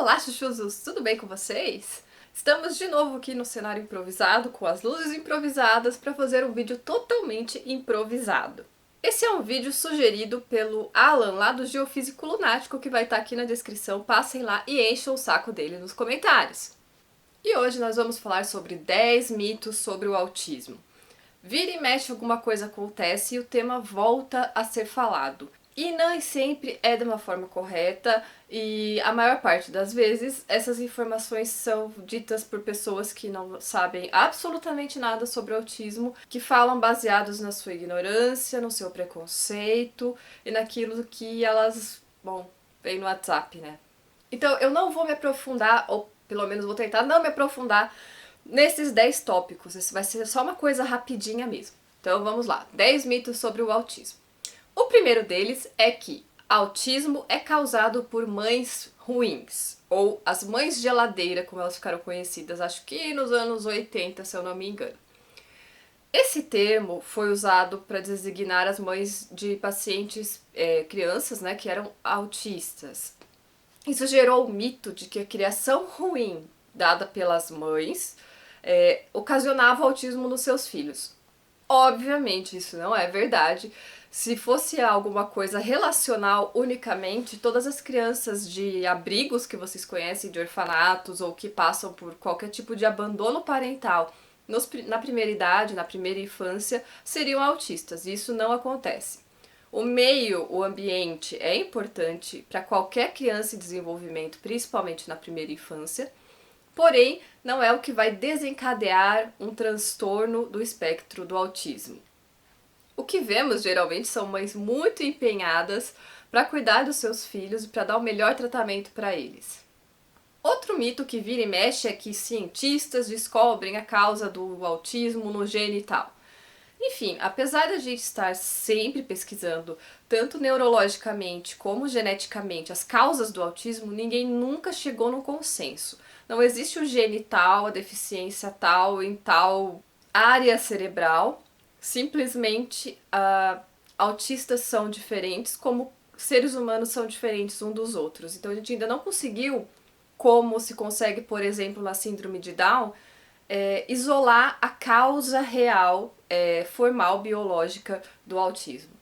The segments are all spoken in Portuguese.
Olá, chuchuzos! Tudo bem com vocês? Estamos de novo aqui no cenário improvisado, com as luzes improvisadas, para fazer um vídeo totalmente improvisado. Esse é um vídeo sugerido pelo Alan, lá do Geofísico Lunático, que vai estar aqui na descrição. Passem lá e encham o saco dele nos comentários. E hoje nós vamos falar sobre 10 mitos sobre o autismo. Vira e mexe alguma coisa acontece e o tema volta a ser falado. E não sempre é de uma forma correta e a maior parte das vezes essas informações são ditas por pessoas que não sabem absolutamente nada sobre o autismo, que falam baseados na sua ignorância, no seu preconceito e naquilo que elas, veem no WhatsApp, né? Então eu não vou me aprofundar, ou pelo menos vou tentar não me aprofundar nesses 10 tópicos. Isso vai ser só uma coisa rapidinha mesmo. Então vamos lá, 10 mitos sobre o autismo. O primeiro deles é que autismo é causado por mães ruins, ou as mães geladeira, como elas ficaram conhecidas, acho que nos anos 80, se eu não me engano. Esse termo foi usado para designar as mães de pacientes, crianças, né, que eram autistas. Isso gerou o mito de que a criação ruim dada pelas mães ocasionava autismo nos seus filhos. Obviamente, isso não é verdade. Se fosse alguma coisa relacional unicamente, todas as crianças de abrigos que vocês conhecem, de orfanatos ou que passam por qualquer tipo de abandono parental na primeira idade, na primeira infância, seriam autistas. Isso não acontece. O meio, o ambiente é importante para qualquer criança em desenvolvimento, principalmente na primeira infância. Porém, não é o que vai desencadear um transtorno do espectro do autismo. O que vemos geralmente são mães muito empenhadas para cuidar dos seus filhos e para dar o melhor tratamento para eles. Outro mito que vira e mexe é que cientistas descobrem a causa do autismo no gene e tal. Enfim, apesar da gente estar sempre pesquisando, tanto neurologicamente como geneticamente, as causas do autismo, ninguém nunca chegou num consenso. Não existe o gene tal, a deficiência tal, em tal área cerebral. Simplesmente, autistas são diferentes, como seres humanos são diferentes uns dos outros. Então a gente ainda não conseguiu, como se consegue, por exemplo, na síndrome de Down, isolar a causa real, formal, biológica do autismo.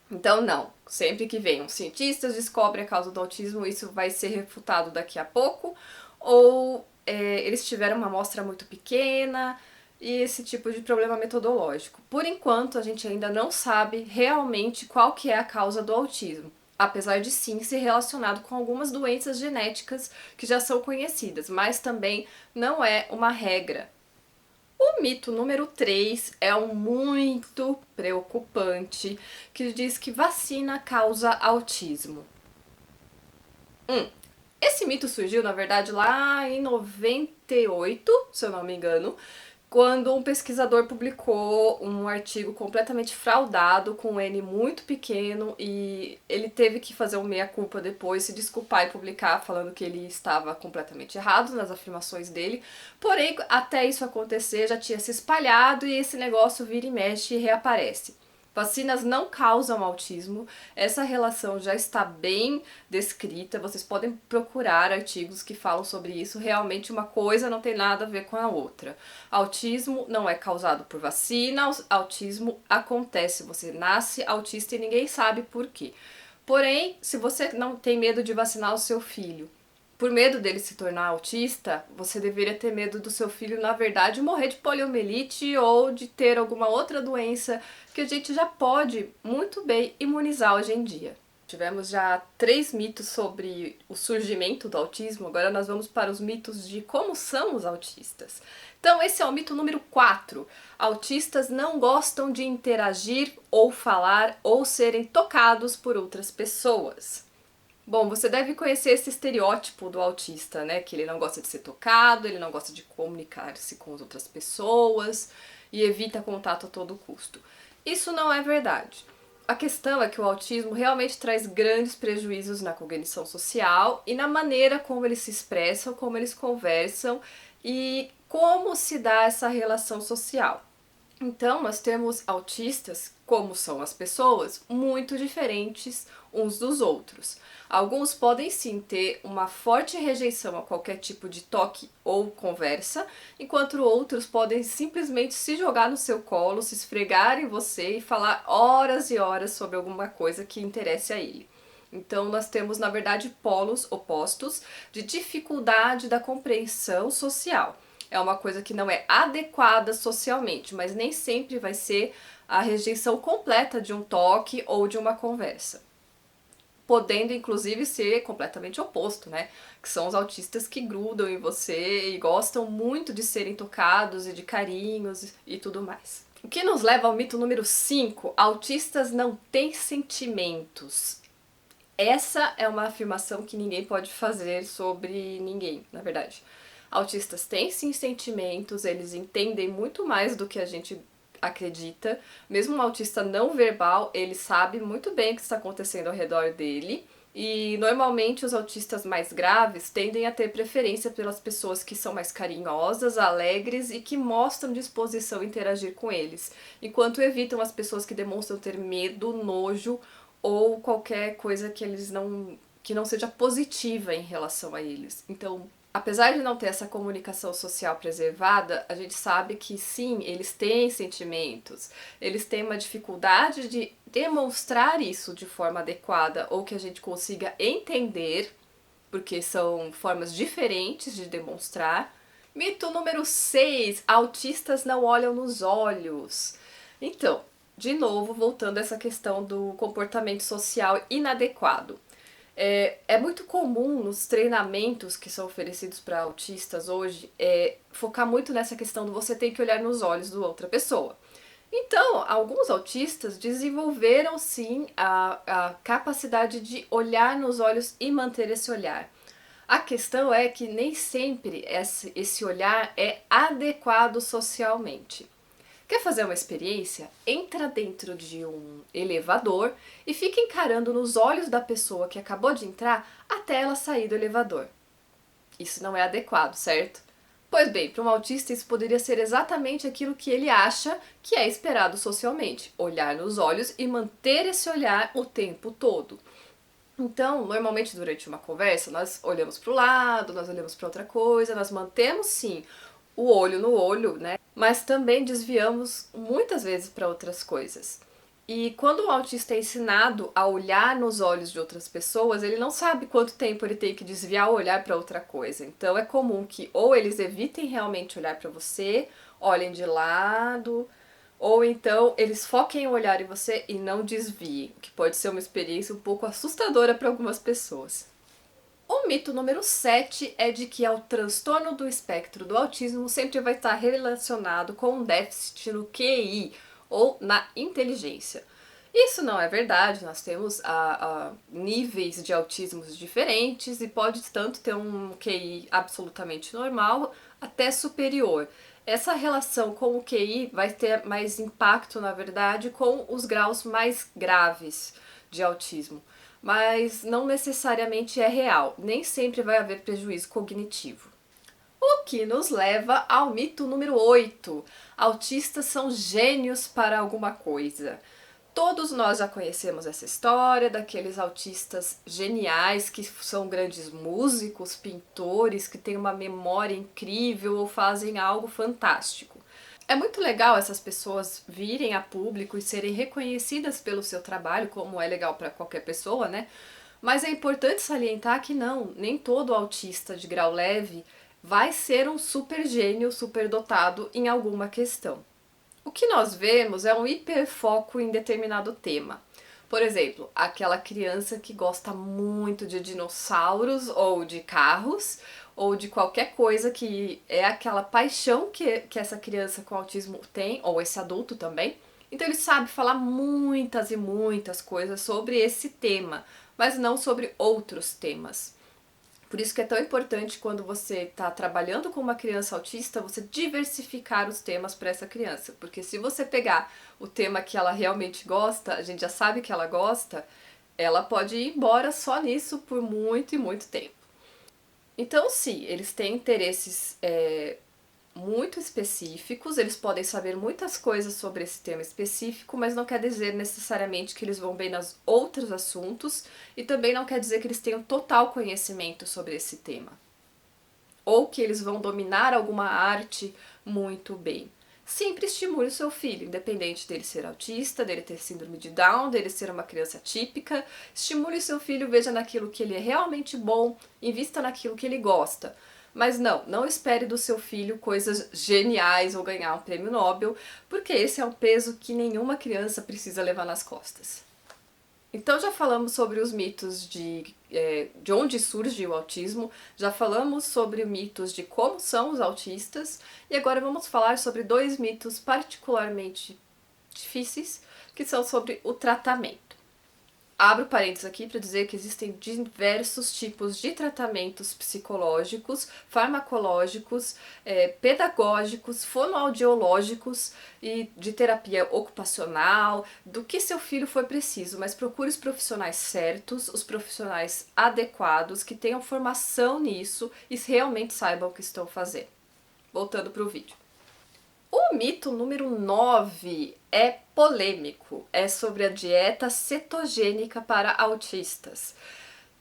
Então, não. Sempre que venham cientistas descobrem a causa do autismo, isso vai ser refutado daqui a pouco, ou eles tiveram uma amostra muito pequena e esse tipo de problema metodológico. Por enquanto, a gente ainda não sabe realmente qual que é a causa do autismo, apesar de sim ser relacionado com algumas doenças genéticas que já são conhecidas, mas também não é uma regra. O mito número 3 é um muito preocupante, que diz que vacina causa autismo. Esse mito surgiu, na verdade, lá em 98, se eu não me engano, quando um pesquisador publicou um artigo completamente fraudado, com um N muito pequeno, e ele teve que fazer um meia-culpa depois, se desculpar e publicar, falando que ele estava completamente errado nas afirmações dele. Porém, até isso acontecer, já tinha se espalhado e esse negócio vira e mexe e reaparece. Vacinas não causam autismo, essa relação já está bem descrita, vocês podem procurar artigos que falam sobre isso, realmente uma coisa não tem nada a ver com a outra. Autismo não é causado por vacina, autismo acontece, você nasce autista e ninguém sabe por quê. Porém, se você não tem medo de vacinar o seu filho, por medo dele se tornar autista, você deveria ter medo do seu filho, na verdade, morrer de poliomielite ou de ter alguma outra doença que a gente já pode muito bem imunizar hoje em dia. Tivemos já 3 mitos sobre o surgimento do autismo, agora nós vamos para os mitos de como são os autistas. Então esse é o mito número 4. Autistas não gostam de interagir ou falar ou serem tocados por outras pessoas. Bom, você deve conhecer esse estereótipo do autista, né? Que ele não gosta de ser tocado, ele não gosta de comunicar-se com as outras pessoas e evita contato a todo custo. Isso não é verdade. A questão é que o autismo realmente traz grandes prejuízos na cognição social e na maneira como eles se expressam, como eles conversam e como se dá essa relação social. Então, nós temos autistas, como são as pessoas, muito diferentes uns dos outros. Alguns podem sim ter uma forte rejeição a qualquer tipo de toque ou conversa, enquanto outros podem simplesmente se jogar no seu colo, se esfregar em você e falar horas e horas sobre alguma coisa que interesse a ele. Então, nós temos, na verdade, polos opostos de dificuldade da compreensão social. É uma coisa que não é adequada socialmente, mas nem sempre vai ser a rejeição completa de um toque ou de uma conversa. Podendo, inclusive, ser completamente oposto, né? Que são os autistas que grudam em você e gostam muito de serem tocados e de carinhos e tudo mais. O que nos leva ao mito número 5: autistas não têm sentimentos. Essa é uma afirmação que ninguém pode fazer sobre ninguém, na verdade. Autistas têm sim sentimentos, eles entendem muito mais do que a gente acredita. Mesmo um autista não verbal, ele sabe muito bem o que está acontecendo ao redor dele. E normalmente os autistas mais graves tendem a ter preferência pelas pessoas que são mais carinhosas, alegres e que mostram disposição a interagir com eles, enquanto evitam as pessoas que demonstram ter medo, nojo ou qualquer coisa que não seja positiva em relação a eles. Então, apesar de não ter essa comunicação social preservada, a gente sabe que sim, eles têm sentimentos, eles têm uma dificuldade de demonstrar isso de forma adequada ou que a gente consiga entender, porque são formas diferentes de demonstrar. Mito número 6: autistas não olham nos olhos. Então, de novo, voltando a essa questão do comportamento social inadequado. É muito comum nos treinamentos que são oferecidos para autistas hoje focar muito nessa questão do você ter que olhar nos olhos da outra pessoa. Então, alguns autistas desenvolveram sim a capacidade de olhar nos olhos e manter esse olhar. A questão é que nem sempre esse olhar é adequado socialmente. Quer fazer uma experiência? Entra dentro de um elevador e fica encarando nos olhos da pessoa que acabou de entrar até ela sair do elevador. Isso não é adequado, certo? Pois bem, para um autista isso poderia ser exatamente aquilo que ele acha que é esperado socialmente: olhar nos olhos e manter esse olhar o tempo todo. Então, normalmente durante uma conversa, nós olhamos para o lado, nós olhamos para outra coisa, nós mantemos sim o olho no olho, né? Mas também desviamos muitas vezes para outras coisas. E quando o autista é ensinado a olhar nos olhos de outras pessoas, ele não sabe quanto tempo ele tem que desviar o olhar para outra coisa. Então é comum que ou eles evitem realmente olhar para você, olhem de lado, ou então eles foquem o olhar em você e não desviem, o que pode ser uma experiência um pouco assustadora para algumas pessoas. O mito número 7 é de que o transtorno do espectro do autismo sempre vai estar relacionado com um déficit no QI, ou na inteligência. Isso não é verdade, nós temos níveis de autismos diferentes e pode tanto ter um QI absolutamente normal até superior. Essa relação com o QI vai ter mais impacto, na verdade, com os graus mais graves de autismo, mas não necessariamente é real, nem sempre vai haver prejuízo cognitivo. O que nos leva ao mito número 8: autistas são gênios para alguma coisa. Todos nós já conhecemos essa história daqueles autistas geniais que são grandes músicos, pintores, que têm uma memória incrível ou fazem algo fantástico. É muito legal essas pessoas virem a público e serem reconhecidas pelo seu trabalho, como é legal para qualquer pessoa, né? Mas é importante salientar que não, nem todo autista de grau leve vai ser um super gênio, super dotado em alguma questão. O que nós vemos é um hiperfoco em determinado tema. Por exemplo, aquela criança que gosta muito de dinossauros ou de carros ou de qualquer coisa que é aquela paixão que essa criança com autismo tem, ou esse adulto também. Então ele sabe falar muitas e muitas coisas sobre esse tema, mas não sobre outros temas. Por isso que é tão importante quando você está trabalhando com uma criança autista, você diversificar os temas para essa criança. Porque se você pegar o tema que ela realmente gosta, a gente já sabe que ela gosta, ela pode ir embora só nisso por muito e muito tempo. Então, sim, eles têm interesses muito específicos, eles podem saber muitas coisas sobre esse tema específico, mas não quer dizer necessariamente que eles vão bem nos outros assuntos e também não quer dizer que eles tenham total conhecimento sobre esse tema ou que eles vão dominar alguma arte muito bem. Sempre estimule o seu filho, independente dele ser autista, dele ter síndrome de Down, dele ser uma criança típica. Estimule o seu filho, veja naquilo que ele é realmente bom, invista naquilo que ele gosta. Mas não espere do seu filho coisas geniais ou ganhar um prêmio Nobel, porque esse é um peso que nenhuma criança precisa levar nas costas. Então já falamos sobre os mitos de onde surge o autismo, já falamos sobre mitos de como são os autistas, e agora vamos falar sobre dois mitos particularmente difíceis, que são sobre o tratamento. Abro parênteses aqui para dizer que existem diversos tipos de tratamentos psicológicos, farmacológicos, pedagógicos, fonoaudiológicos e de terapia ocupacional, do que seu filho for preciso, mas procure os profissionais certos, os profissionais adequados, que tenham formação nisso e realmente saibam o que estão fazendo. Voltando para o vídeo. O mito número 9 é polêmico, é sobre a dieta cetogênica para autistas.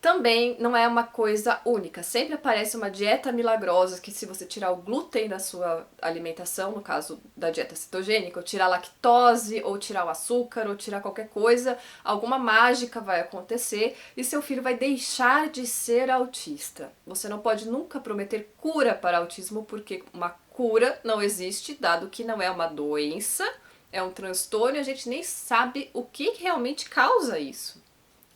Também não é uma coisa única, sempre aparece uma dieta milagrosa que se você tirar o glúten da sua alimentação, no caso da dieta cetogênica, ou tirar a lactose, ou tirar o açúcar, ou tirar qualquer coisa, alguma mágica vai acontecer e seu filho vai deixar de ser autista. Você não pode nunca prometer cura para autismo porque uma cura não existe, dado que não é uma doença, é um transtorno e a gente nem sabe o que realmente causa isso.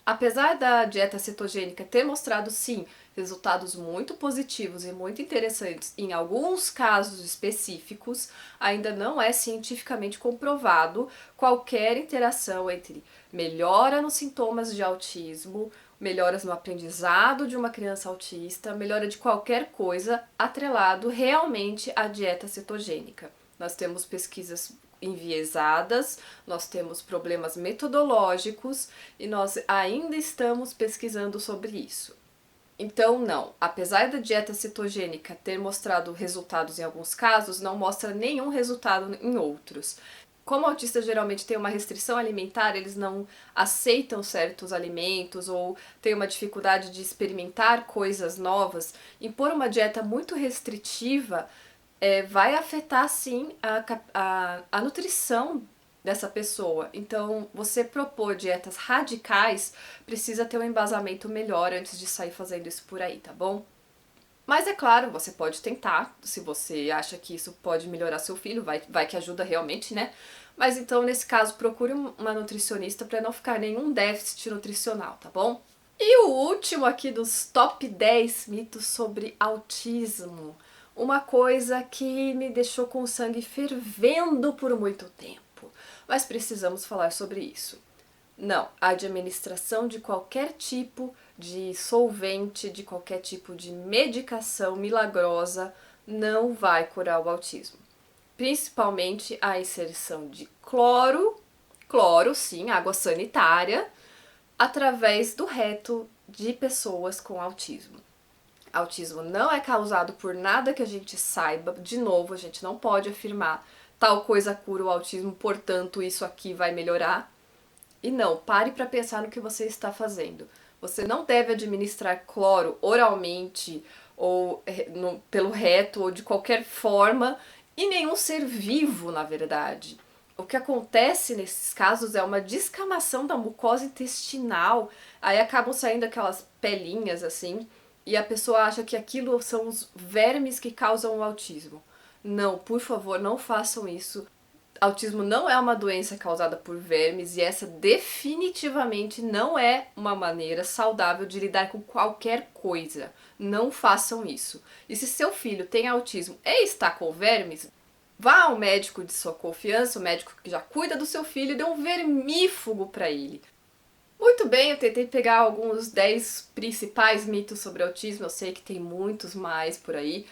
Apesar da dieta cetogênica ter mostrado, sim, resultados muito positivos e muito interessantes em alguns casos específicos, ainda não é cientificamente comprovado qualquer interação entre melhora nos sintomas de autismo, melhoras no aprendizado de uma criança autista, melhora de qualquer coisa atrelado realmente à dieta cetogênica. Nós temos pesquisas enviesadas, nós temos problemas metodológicos e nós ainda estamos pesquisando sobre isso. Então, não, apesar da dieta cetogênica ter mostrado resultados em alguns casos, não mostra nenhum resultado em outros. Como autistas geralmente têm uma restrição alimentar, eles não aceitam certos alimentos ou têm uma dificuldade de experimentar coisas novas, impor uma dieta muito restritiva vai afetar sim a nutrição dessa pessoa. Então, você propor dietas radicais precisa ter um embasamento melhor antes de sair fazendo isso por aí, tá bom? Mas é claro, você pode tentar, se você acha que isso pode melhorar seu filho, vai que ajuda realmente, né? Mas então, nesse caso, procure uma nutricionista para não ficar nenhum déficit nutricional, tá bom? E o último aqui dos top 10 mitos sobre autismo. Uma coisa que me deixou com o sangue fervendo por muito tempo. Mas precisamos falar sobre isso. Não, a administração de qualquer tipo de solvente, de qualquer tipo de medicação milagrosa não vai curar o autismo. Principalmente a inserção de cloro, sim, água sanitária, através do reto de pessoas com autismo. Autismo não é causado por nada que a gente saiba, de novo, a gente não pode afirmar tal coisa cura o autismo, portanto isso aqui vai melhorar. E não, pare para pensar no que você está fazendo. Você não deve administrar cloro oralmente ou pelo reto ou de qualquer forma em nenhum ser vivo, na verdade. O que acontece nesses casos é uma descamação da mucosa intestinal, aí acabam saindo aquelas pelinhas assim, e a pessoa acha que aquilo são os vermes que causam o autismo. Não, por favor, não façam isso. Autismo não é uma doença causada por vermes e essa definitivamente não é uma maneira saudável de lidar com qualquer coisa. Não façam isso. E se seu filho tem autismo e está com vermes, vá ao médico de sua confiança, o médico que já cuida do seu filho, e dê um vermífugo para ele. Muito bem, eu tentei pegar alguns 10 principais mitos sobre autismo, eu sei que tem muitos mais por aí.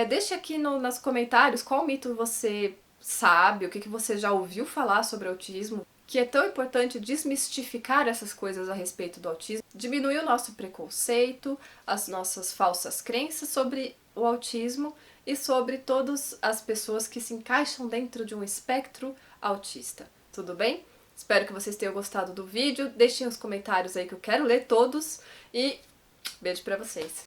Deixe aqui nos comentários qual mito você sabe, o que você já ouviu falar sobre autismo, que é tão importante desmistificar essas coisas a respeito do autismo, diminuir o nosso preconceito, as nossas falsas crenças sobre o autismo e sobre todas as pessoas que se encaixam dentro de um espectro autista. Tudo bem? Espero que vocês tenham gostado do vídeo. Deixem os comentários aí que eu quero ler todos e beijo pra vocês.